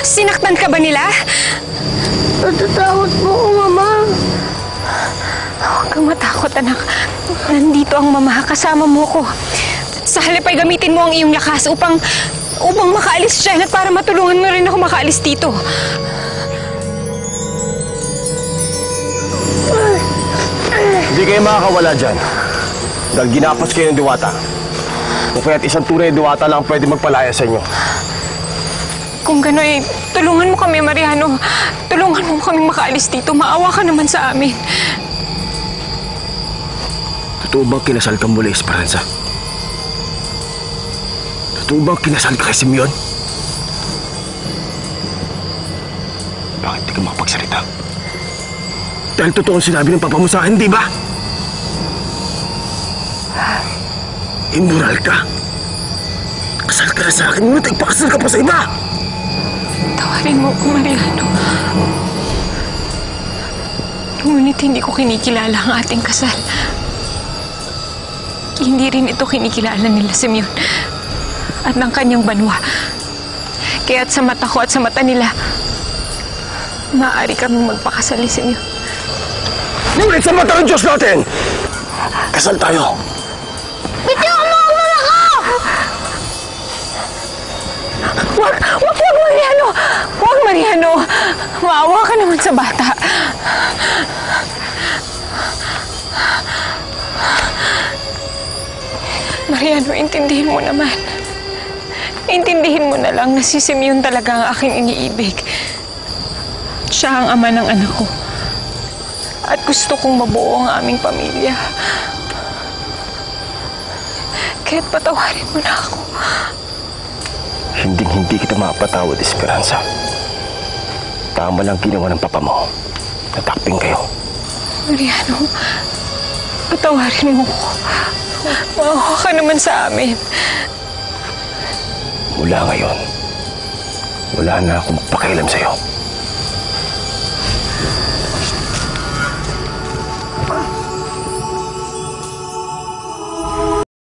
Sinaktan ka ba nila? Natatakot po ako, Mama. Huwag kang matakot, anak. Nandito ang mama. Kasama mo ko. Sa halip ay gamitin mo ang iyong lakas upang makaalis siya at para matulungan mo rin ako makaalis dito. Hindi kayo makakawala dyan. Dahil ginapos kayo ng diwata. Kung kaya't isang tunay na diwata lang pwede magpalaya sa inyo. Kung gano'y, tulungan mo kami, Mariano. Tulungan mo kami makaalis dito. Maawa ka naman sa amin. Totoo bang kinasal ka muli, Esperanza? Totoo bang kinasal ka kay Simeon? Bakit di ka makapagsalita? Dahil totoo ang sinabi ng papa mo sa akin, di ba? Immoral ka. Kasal ka na sa akin, ngunit nagpakasal ka pa sa iba! Tawarin mo ko, Mariano. Ngunit hindi ko kinikilala ang ating kasal. Hindi rin ito kinikilala nila Simeon at ng kanyang banwa. Kaya't sa mata ko at sa mata nila, maaari kami magpakasal ni Simeon. Ngunit sa mata ng Diyos natin, kasal tayo. Bitiwan mo ang mama ko! Wag, Mariano! Wag, Mariano! Maawa ka naman sa bata. Mariano, intindihin mo naman. Intindihin mo na lang na si Simeon talaga ang aking iniibig. Siya ang ama ng anak ko. At gusto kong mabuo ang aming pamilya. Kaya't patawarin mo na ako. Hindi kita mapatawad, Esperanza. Tama lang ginawa ng papa mo. Natakping kayo. Mariano, patawarin mo ko. Maawa ka naman sa amin. Mula ngayon, wala na akong pakialam sa'yo.